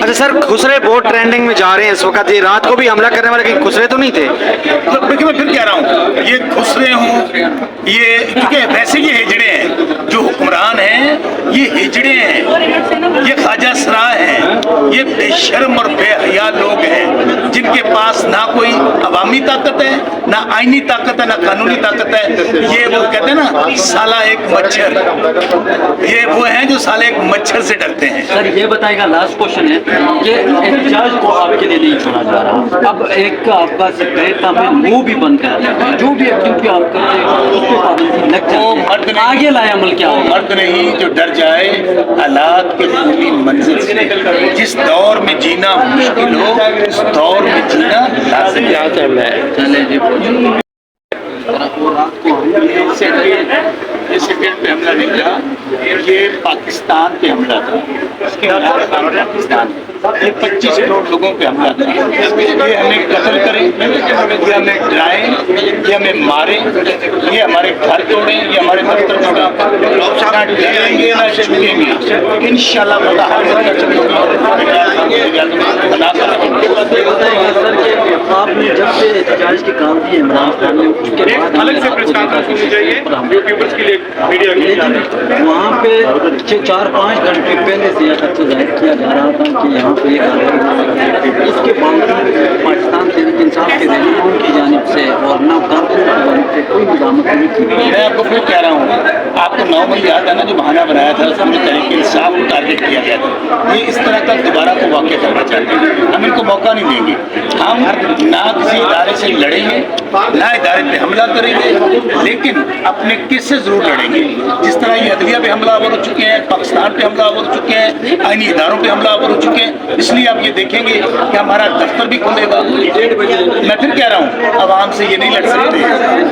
अच्छा सर, खुसरे बहुत ट्रेंडिंग में जा रहे हैं इस वक्त। ये रात को भी हमला करने वाले कहीं खुसरे तो नहीं थे? तो देखिए मैं फिर कह रहा हूँ, ये खुसरे हों, ये क्योंकि वैसे ये हिजड़े हैं, जो हुक्मरान हैं ये हिजड़े हैं, ये ख्वाजा सराय हैं, ये बेशर्म और बेहया लोग हैं जिनके पास ना कोई अवामी ताकत है, ना आईनी ताकत है, ना कानूनी ताकत है। ये वो कहते हैं ना साला एक मच्छर, ये वो हैं जो साले एक मच्छर से डरते हैं। सर ये बताएगा, लास्ट क्वेश्चन है कि एहतजाज को आपके लिए नहीं छोड़ा जा रहा, अब एक आपका सेक्रेटरी में मुंह भी बंद कर दिया, जो भी एक्टिविटी आप करते हैं उस पर पाबंदी लग जाती है, आगे लाए अमल क्या हो? मर्द नहीं जो डर जाए हालात के पूरी मंजिल से। जिस दौर में जीना मुश्किल हो उस दौर में जीना लाज़िम है। चले जी ये सेकंड पे हमला नहीं था, ये पाकिस्तान पे हमला था। इसके पाकिस्तान ये 25 करोड़ लोगों पे हमला था। ये हमें कत्ल करें, ये हमें डराएं, ये हमें मारें, ये हमारे घर तोड़ें, ये हमारे दफ्तर तोड़ें, ना डरेंगे ना झुकेंगे। इंशाल्लाह खुदा बना कर आपने जब से एहतजाज की काम की इमरान खान ने, उसके बाद अलग से प्रेस कॉन्फ्रेंस होनी चाहिए यूट्यूबर्स के लिए, मीडिया के लिए। वहाँ पे 4-5 घंटे पहले से यह तथ्य जाहिर किया जा रहा था कि यहाँ पे एक इसके बावजूद पाकिस्तान से इंसाफ के रहनुमाओं की जानिब से और ना कारकुनों की जानिब से कोई निजामत नहीं की। मैं आपको फिर कह रहा हूँ, आपको 9 मई याद है ना जो बहाना बनाया था, पूरे तरीके इंसाफ को टारगेट किया गया था। ये इस तरह का दोबारा को वाक़या करना चाहते हैं, हम इनको मौका नहीं देंगे। हम ना किसी इदारे से लड़ेंगे, ना इदारे पे हमला करेंगे, लेकिन अपने किस से जरूर लड़ेंगे। जिस तरह ये अदलिया पे हमलावर हो चुके हैं, पाकिस्तान पे हमलावर हो चुके हैं, आईनी इदारों पे हमलावर हो चुके हैं, इसलिए आप ये देखेंगे कि हमारा दफ्तर भी खुलेगा। मैं फिर कह रहा हूँ, आवाम से ये नहीं लड़ सकते,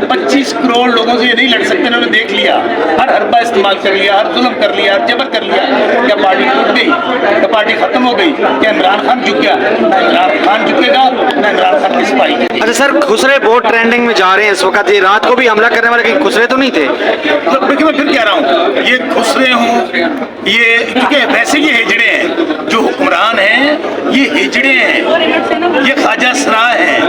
25 करोड़ लोगों से ये नहीं लड़ सकते। उन्होंने देख लिया, हर हरबा इस्तेमाल कर लिया, हर जुल्म कर लिया, हर जबर कर लिया। क्या पार्टी टूट गई? क्या पार्टी खत्म हो गई? क्या इमरान खान झुक गया? ना इमरान खान झुकेगा, ना इमरान खान की सिपाही। अच्छा सर, खुसरे बहुत ट्रेंडिंग में जा रहे हैं इस वक्त। ये रात को भी हमला करने वाले कहीं खुसरे तो नहीं थे? तो देखिए मैं फिर कह रहा हूँ, ये खुसरे हों, ये क्योंकि वैसे ये हिजड़े हैं, जो हुक्मरान हैं ये हिजड़े हैं, ये ख्वाजा सराय हैं,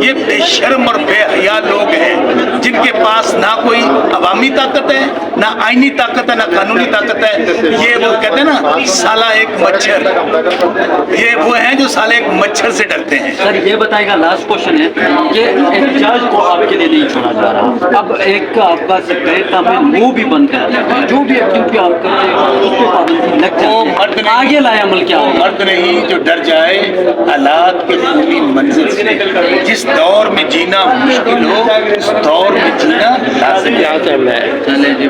ये बेशर्म और बेहया लोग हैं जिनके पास ना कोई अवामी ताकत है, ना आईनी ताकत है, ना कानूनी ताकत है। ये वो कहते हैं ना साला एक मच्छर, ये वो हैं जो साले एक मच्छर से डरते हैं। सर ये बताएगा, लास्ट क्वेश्चन है कि एहतजाज को आपके लिए नहीं छोड़ा जा रहा, अब एक आपका सेक्रेटरी में मुंह भी बंद कर दिया, जो भी एक्टिविटी आप करते हैं उस पर पाबंदी लग जाती है, आगे लाए अमल क्या हो? मर्द नहीं जो डर जाए हालात के पूरी मंजिल से। जिस दौर में जीना मुश्किल हो उस दौर में जीना लाज़िम है। चले जी